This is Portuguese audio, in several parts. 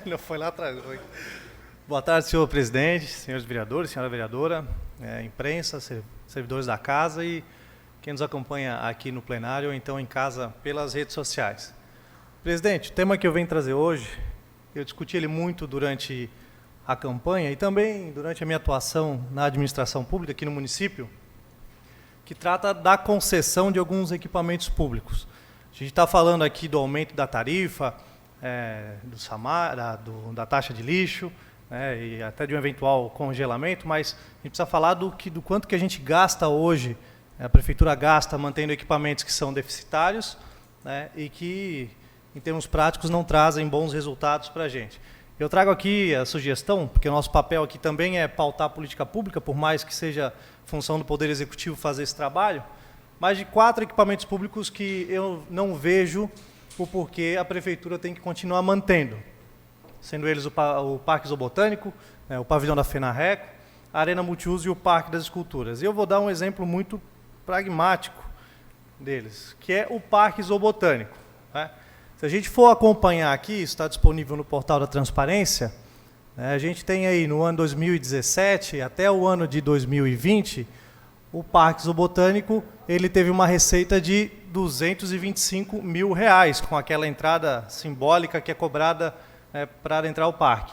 Não foi lá atrás. Foi. Boa tarde, senhor presidente, senhores vereadores, senhora vereadora, imprensa, servidores da casa e quem nos acompanha aqui no plenário ou então em casa pelas redes sociais. Presidente, o tema que eu venho trazer hoje, eu discuti ele muito durante a campanha e também durante a minha atuação na administração pública aqui no município, que trata da concessão de alguns equipamentos públicos. A gente está falando aqui do aumento da tarifa, do SAMAR, da taxa de lixo, e até de um eventual congelamento, mas a gente precisa falar do quanto que a gente gasta hoje, a prefeitura gasta mantendo equipamentos que são deficitários, e que, em termos práticos, não trazem bons resultados para a gente. Eu trago aqui a sugestão, porque o nosso papel aqui também é pautar a política pública, por mais que seja função do Poder Executivo fazer esse trabalho, mas de 4 equipamentos públicos que eu não vejo o porquê a prefeitura tem que continuar mantendo, sendo eles o Parque Zoobotânico, o Pavilhão da FENARRECO, a Arena Multiuso e o Parque das Esculturas. E eu vou dar um exemplo muito pragmático deles, que é o Parque Zoobotânico. Se a gente for acompanhar aqui, está disponível no portal da Transparência, a gente tem aí no ano 2017 até o ano de 2020, o Parque Zoobotânico ele teve uma receita de R$225 mil, com aquela entrada simbólica que é cobrada para entrar ao parque.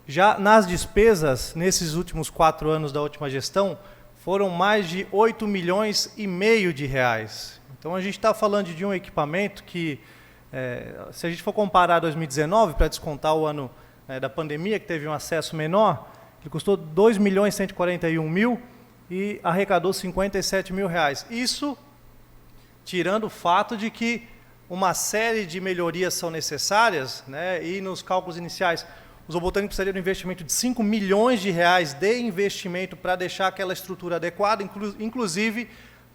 Já nas despesas, nesses últimos 4 anos da última gestão, foram mais de R$8,5 milhões de reais. Então a gente está falando de um equipamento que, se a gente for comparar 2019, para descontar o ano da pandemia, que teve um acesso menor, ele custou R$2.141.000 e arrecadou R$57 mil. Isso tirando o fato de que uma série de melhorias são necessárias, e nos cálculos iniciais, o Zoobotânico precisaria de um investimento de R$5 milhões de investimento para deixar aquela estrutura adequada, inclusive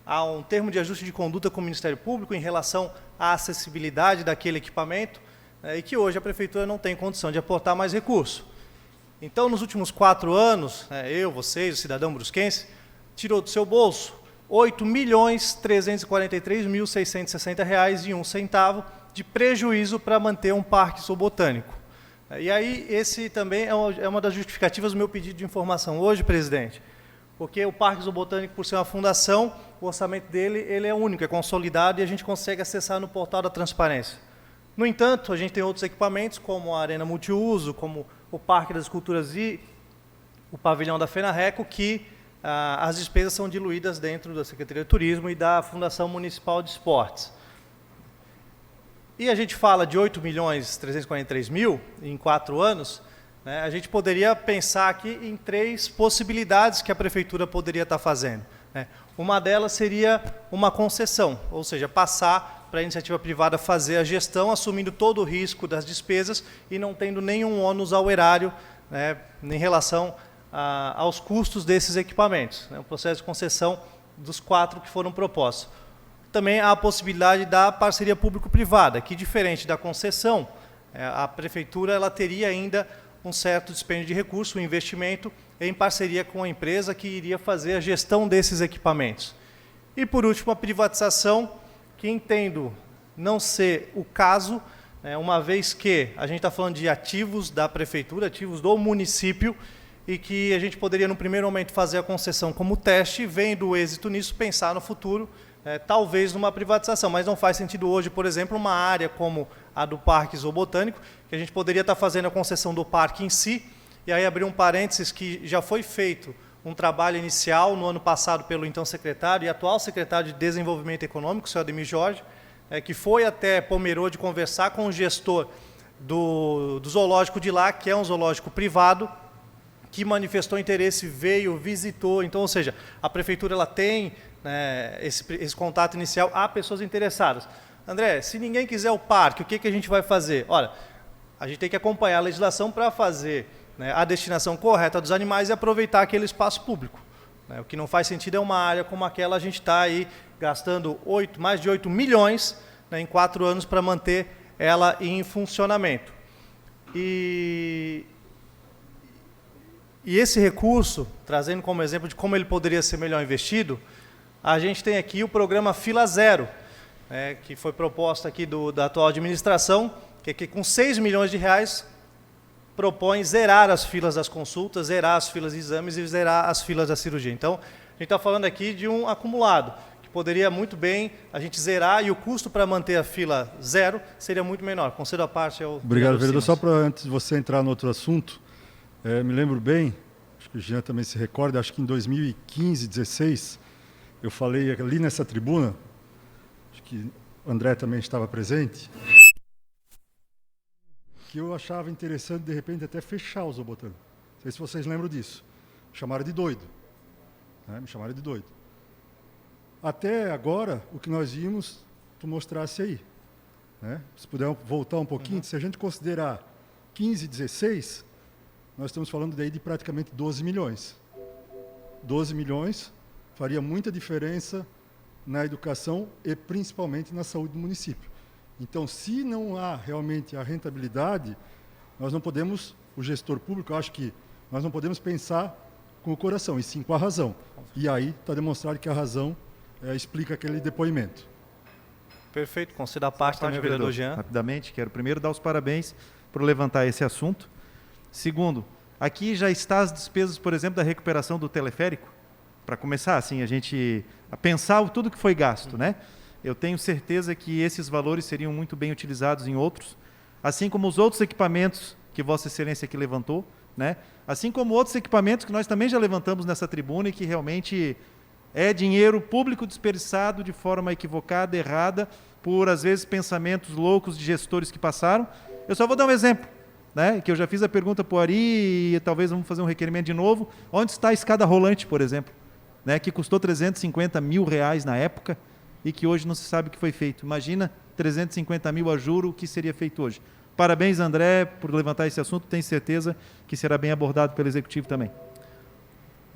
há um termo de ajuste de conduta com o Ministério Público em relação à acessibilidade daquele equipamento, e que hoje a Prefeitura não tem condição de aportar mais recurso. Então, nos últimos 4 anos, eu, vocês, o cidadão brusquense, tirou do seu bolso R$8.343.660,01 de prejuízo para manter um parque zoobotânico. E aí, esse também é uma das justificativas do meu pedido de informação hoje, presidente, porque o Parque Zoobotânico, por ser uma fundação, o orçamento dele ele é único, é consolidado e a gente consegue acessar no portal da Transparência. No entanto, a gente tem outros equipamentos, como a Arena Multiuso, como o Parque das Esculturas e o Pavilhão da FENARRECO, que as despesas são diluídas dentro da Secretaria de Turismo e da Fundação Municipal de Esportes. E a gente fala de R$8.343.000 em 4 anos, a gente poderia pensar aqui em 3 possibilidades que a Prefeitura poderia estar fazendo. Uma delas seria uma concessão, ou seja, passar para a iniciativa privada fazer a gestão, assumindo todo o risco das despesas e não tendo nenhum ônus ao erário, em relação aos custos desses equipamentos. O processo de concessão dos 4 que foram propostos. Também há a possibilidade da parceria público-privada, que, diferente da concessão, a Prefeitura ela teria ainda um certo dispêndio de recurso, um investimento em parceria com a empresa que iria fazer a gestão desses equipamentos. E, por último, a privatização, que entendo não ser o caso, uma vez que a gente está falando de ativos da Prefeitura, ativos do município, e que a gente poderia, no primeiro momento, fazer a concessão como teste, vendo o êxito nisso, pensar no futuro, talvez numa privatização, mas não faz sentido hoje, por exemplo, uma área como a do Parque Zoobotânico, que a gente poderia estar fazendo a concessão do parque em si, e aí abrir um parênteses que já foi feito um trabalho inicial no ano passado pelo então secretário e atual secretário de Desenvolvimento Econômico, o senhor Ademir Jorge, que foi até Pomerode conversar com o gestor do zoológico de lá, que é um zoológico privado, que manifestou interesse, veio, visitou. Então, ou seja, a Prefeitura ela tem esse contato inicial, há pessoas interessadas. André, se ninguém quiser o parque, o que a gente vai fazer? Olha, a gente tem que acompanhar a legislação para fazer a destinação correta dos animais e aproveitar aquele espaço público. O que não faz sentido é uma área como aquela, a gente está aí gastando mais de 8 milhões em 4 anos para manter ela em funcionamento. E esse recurso, trazendo como exemplo de como ele poderia ser melhor investido, a gente tem aqui o programa Fila Zero, que foi proposto aqui da atual administração, que que com 6 milhões de reais propõe zerar as filas das consultas, zerar as filas de exames e zerar as filas da cirurgia. Então, a gente está falando aqui de um acumulado, que poderia muito bem a gente zerar e o custo para manter a fila zero seria muito menor. Concedo a parte ao... Obrigado, vereador. Só para antes de você entrar no outro assunto, me lembro bem, acho que o Jean também se recorda, acho que em 2015, 2016, eu falei ali nessa tribuna, acho que o André também estava presente, que eu achava interessante, de repente, até fechar o Zobotan. Não sei se vocês lembram disso. Me chamaram de doido. Me chamaram de doido. Até agora, o que nós vimos, tu mostrasse aí. Se puder voltar um pouquinho, se a gente considerar 15, 16, nós estamos falando daí de praticamente 12 milhões. 12 milhões faria muita diferença na educação e principalmente na saúde do município. Então, se não há realmente a rentabilidade, nós não podemos, o gestor público, eu acho que nós não podemos pensar com o coração, e sim com a razão. E aí está demonstrado que a razão explica aquele depoimento. Perfeito, concedo a parte também, vereador Jean. Rapidamente, quero primeiro dar os parabéns por levantar esse assunto. Segundo, aqui já está as despesas, por exemplo, da recuperação do teleférico, para começar assim, a gente a pensar tudo que foi gasto, né? Eu tenho certeza que esses valores seriam muito bem utilizados em outros, assim como os outros equipamentos que Vossa Excelência aqui levantou, né? Assim como outros equipamentos que nós também já levantamos nessa tribuna e que realmente é dinheiro público desperdiçado de forma equivocada, errada, por, às vezes, pensamentos loucos de gestores que passaram. Eu só vou dar um exemplo, né? Que eu já fiz a pergunta para o Ari e talvez vamos fazer um requerimento de novo. Onde está a escada rolante, por exemplo? Né? Que custou R$350 mil na época, e que hoje não se sabe o que foi feito. Imagina 350 mil a juro, o que seria feito hoje. Parabéns, André, por levantar esse assunto. Tenho certeza que será bem abordado pelo Executivo também.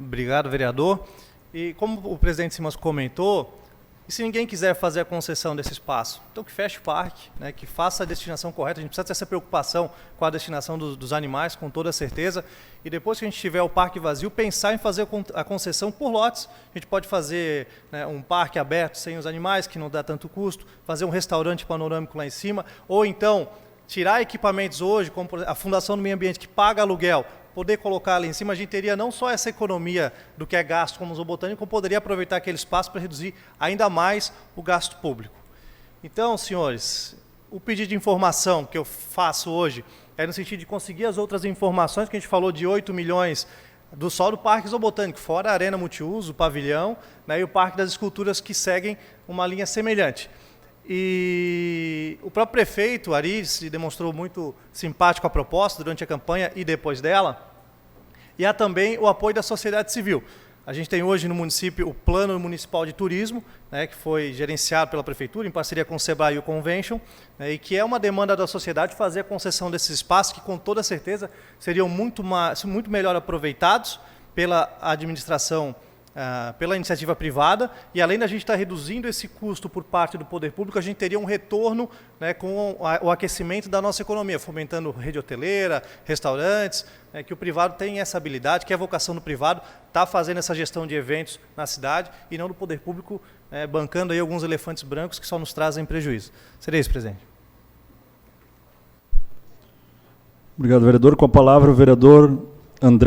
Obrigado, vereador. E como o presidente Simas comentou, e se ninguém quiser fazer a concessão desse espaço, então que feche o parque, né, que faça a destinação correta. A gente precisa ter essa preocupação com a destinação dos animais, com toda certeza. E depois que a gente tiver o parque vazio, pensar em fazer a concessão por lotes. A gente pode fazer, né, um parque aberto sem os animais, que não dá tanto custo, fazer um restaurante panorâmico lá em cima, ou então tirar equipamentos hoje, como a Fundação do Meio Ambiente, que paga aluguel, poder colocar ali em cima, a gente teria não só essa economia do que é gasto como zoobotânico, como poderia aproveitar aquele espaço para reduzir ainda mais o gasto público. Então, senhores, o pedido de informação que eu faço hoje é no sentido de conseguir as outras informações, que a gente falou de 8 milhões só do Parque Zoobotânico, fora a Arena Multiuso, o pavilhão, né, e o Parque das Esculturas, que seguem uma linha semelhante. E o próprio prefeito, Ari, se demonstrou muito simpático à proposta durante a campanha e depois dela. E há também o apoio da sociedade civil. A gente tem hoje no município o Plano Municipal de Turismo, né, que foi gerenciado pela Prefeitura, em parceria com o Sebrae e o Convention, né, e que é uma demanda da sociedade fazer a concessão desses espaços, que com toda certeza seriam muito melhor aproveitados pela administração, pela iniciativa privada, e além da gente estar reduzindo esse custo por parte do poder público, a gente teria um retorno, né, com o aquecimento da nossa economia, fomentando rede hoteleira, restaurantes, que o privado tem essa habilidade, que é a vocação do privado, está fazendo essa gestão de eventos na cidade e não do poder público, bancando aí alguns elefantes brancos que só nos trazem prejuízo. Seria isso, presidente. Obrigado, vereador. Com a palavra, o vereador André.